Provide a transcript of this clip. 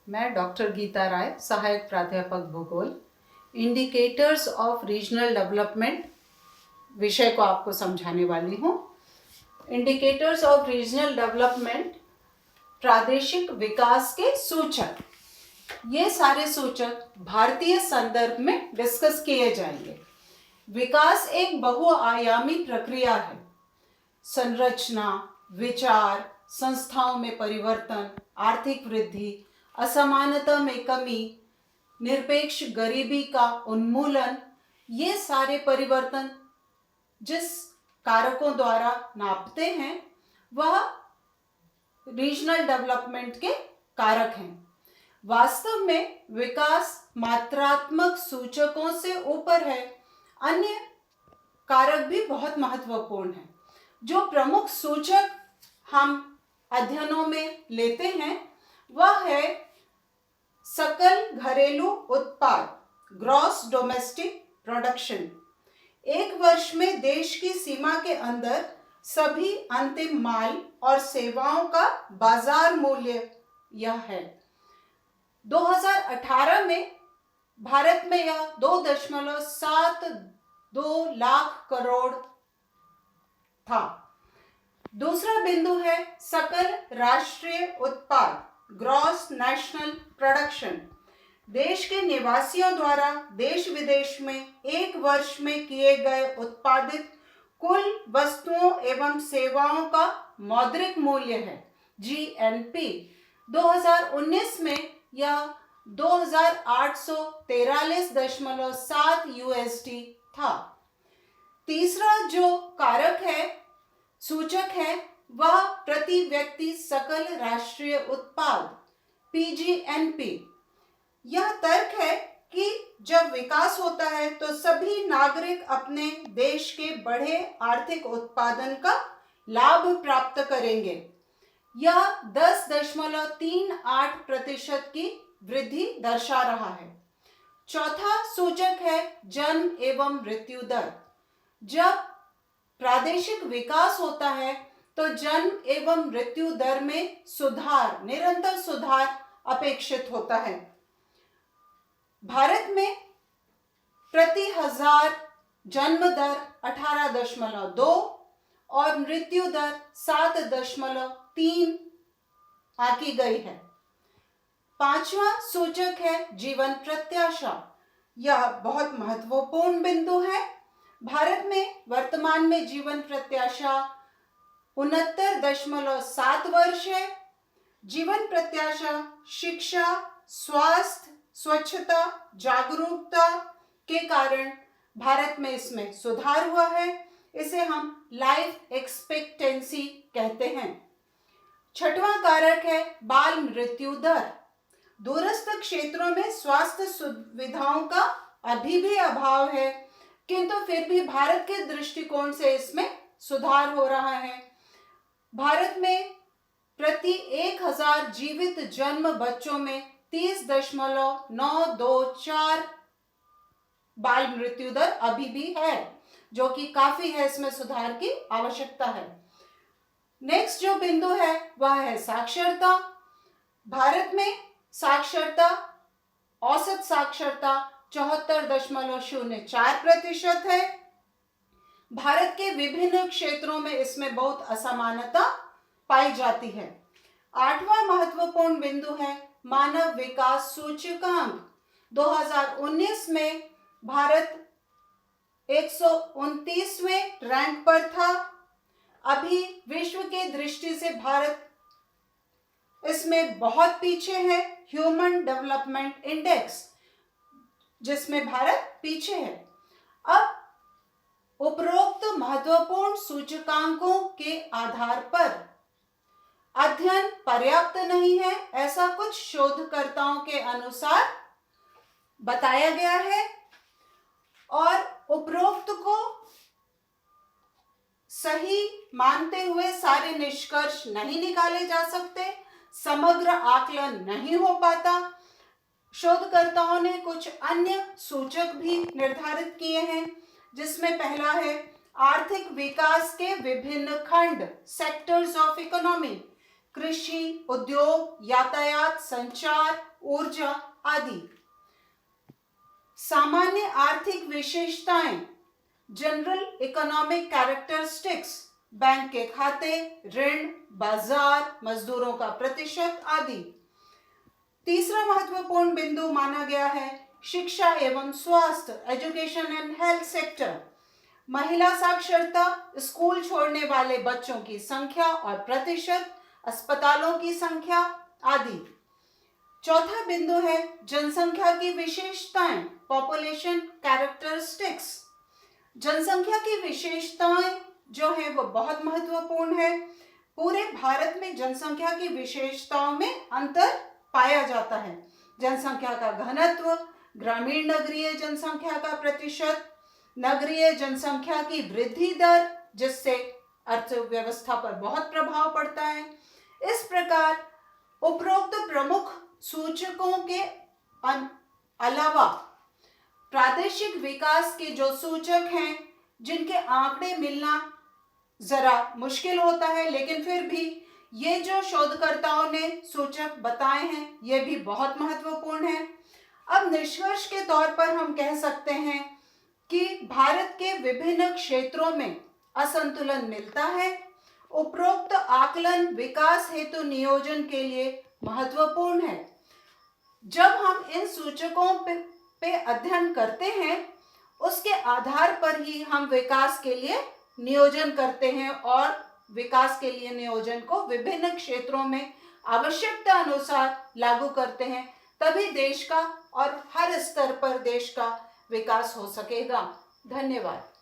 मैं डॉक्टर गीता राय, सहायक प्राध्यापक भूगोल, इंडिकेटर्स ऑफ रीजनल डेवलपमेंट विषय को आपको समझाने वाली हूँ। इंडिकेटर्स ऑफ रीजनल डेवलपमेंट, प्रादेशिक विकास के सूचक। ये सारे सूचक भारतीय संदर्भ में डिस्कस किए जाएंगे। विकास एक बहुआयामी प्रक्रिया है। संरचना, विचार, संस्थाओं में परिवर्तन, आर्थिक वृद्धि, असमानता में कमी, निरपेक्ष गरीबी का उन्मूलन, ये सारे परिवर्तन जिस कारकों द्वारा नापते हैं वह रीजनल डेवलपमेंट के कारक हैं। वास्तव में विकास मात्रात्मक सूचकों से ऊपर है। अन्य कारक भी बहुत महत्वपूर्ण हैं। जो प्रमुख सूचक हम अध्ययनों में लेते हैं वह है सकल घरेलू उत्पाद, ग्रॉस डोमेस्टिक प्रोडक्शन। एक वर्ष में देश की सीमा के अंदर सभी अंतिम माल और सेवाओं का बाजार मूल्य यह है। 2018 में भारत में यह 2.72 लाख करोड़ था। दूसरा बिंदु है सकल राष्ट्रीय उत्पाद, ग्रॉस नेशनल प्रोडक्शन। देश के निवासियों द्वारा देश विदेश में एक वर्ष में किए गए उत्पादित कुल वस्तुओं एवं सेवाओं का मौद्रिक मूल्य है, जीएनपी। 2019 में यह 2843.7 यूएसडी था। तीसरा जो कारक है, सूचक है, वह प्रति व्यक्ति सकल राष्ट्रीय उत्पाद, पीजीएनपी। यह तर्क है कि जब विकास होता है तो सभी नागरिक अपने देश के बढ़े आर्थिक उत्पादन का लाभ प्राप्त करेंगे। यह 10.38% की वृद्धि दर्शा रहा है। चौथा सूचक है जन्म एवं मृत्यु दर। जब प्रादेशिक विकास होता है तो जन्म एवं मृत्यु दर में सुधार, निरंतर सुधार अपेक्षित होता है। भारत में प्रति हजार जन्म दर 18.2 और मृत्यु दर 7.3 आंकी गई है। पांचवा सूचक है जीवन प्रत्याशा। यह बहुत महत्वपूर्ण बिंदु है। भारत में वर्तमान में जीवन प्रत्याशा 69.7 वर्ष है। जीवन प्रत्याशा शिक्षा, स्वास्थ्य, स्वच्छता, जागरूकता के कारण भारत में इसमें सुधार हुआ है। इसे हम लाइफ एक्सपेक्टेंसी कहते हैं। छठवां कारक है बाल मृत्यु दर। दूरस्थ क्षेत्रों में स्वास्थ्य सुविधाओं का अभी भी अभाव है, किंतु फिर भी भारत के दृष्टिकोण से इसमें सुधार हो रहा है। भारत में प्रति 1000 जीवित जन्म बच्चों में 30.924 बाल मृत्यु दर अभी भी है, जो कि काफी है। इसमें सुधार की आवश्यकता है। नेक्स्ट जो बिंदु है वह है साक्षरता। भारत में साक्षरता, औसत साक्षरता 74.04% है। भारत के विभिन्न क्षेत्रों में इसमें बहुत असमानता पाई जाती है। आठवां महत्वपूर्ण बिंदु है मानव विकास सूचकांक। 2019 में भारत 129वें रैंक पर था। अभी विश्व के दृष्टि से भारत इसमें बहुत पीछे है। ह्यूमन डेवलपमेंट इंडेक्स, जिसमें भारत पीछे है। अब उपरोक्त महत्वपूर्ण सूचकांकों के आधार पर अध्ययन पर्याप्त नहीं है, ऐसा कुछ शोधकर्ताओं के अनुसार बताया गया है। और उपरोक्त को सही मानते हुए सारे निष्कर्ष नहीं निकाले जा सकते, समग्र आकलन नहीं हो पाता। शोधकर्ताओं ने कुछ अन्य सूचक भी निर्धारित किए हैं, जिसमें पहला है आर्थिक विकास के विभिन्न खंड, सेक्टर्स ऑफ इकोनॉमी। कृषि, उद्योग, यातायात, संचार, ऊर्जा आदि। सामान्य आर्थिक विशेषताएं, जनरल इकोनॉमिक कैरेक्टरिस्टिक्स, बैंक के खाते, ऋण, बाजार, मजदूरों का प्रतिशत आदि। तीसरा महत्वपूर्ण बिंदु माना गया है शिक्षा एवं स्वास्थ्य, एजुकेशन एंड हेल्थ सेक्टर, महिला साक्षरता, स्कूल छोड़ने वाले बच्चों की संख्या और प्रतिशत, अस्पतालों की संख्या आदि। चौथा बिंदु है जनसंख्या की विशेषताएं, पॉपुलेशन कैरेक्टरिस्टिक्स। जनसंख्या की विशेषताएं जो है वो बहुत महत्वपूर्ण है। पूरे भारत में जनसंख्या की विशेषताओं में अंतर पाया जाता है। जनसंख्या का घनत्व, ग्रामीण नगरीय जनसंख्या का प्रतिशत, नगरीय जनसंख्या की वृद्धि दर जिससे अर्थव्यवस्था पर बहुत प्रभाव पड़ता है। इस प्रकार उपरोक्त प्रमुख सूचकों के अलावा प्रादेशिक विकास के जो सूचक हैं जिनके आंकड़े मिलना जरा मुश्किल होता है, लेकिन फिर भी ये जो शोधकर्ताओं ने सूचक बताए हैं ये भी बहुत महत्वपूर्ण है। अब निष्कर्ष के तौर पर हम कह सकते हैं कि भारत के विभिन्न क्षेत्रों में असंतुलन मिलता है। उपरोक्त आकलन विकास हेतु नियोजन के लिए महत्वपूर्ण है। जब हम इन सूचकों पे अध्ययन करते हैं उसके आधार पर ही हम विकास के लिए नियोजन करते हैं और विकास के लिए नियोजन को विभिन्न क्षेत्रों में आवश्यकता अनुसार लागू करते हैं, तभी देश का और हर स्तर पर देश का विकास हो सकेगा। धन्यवाद।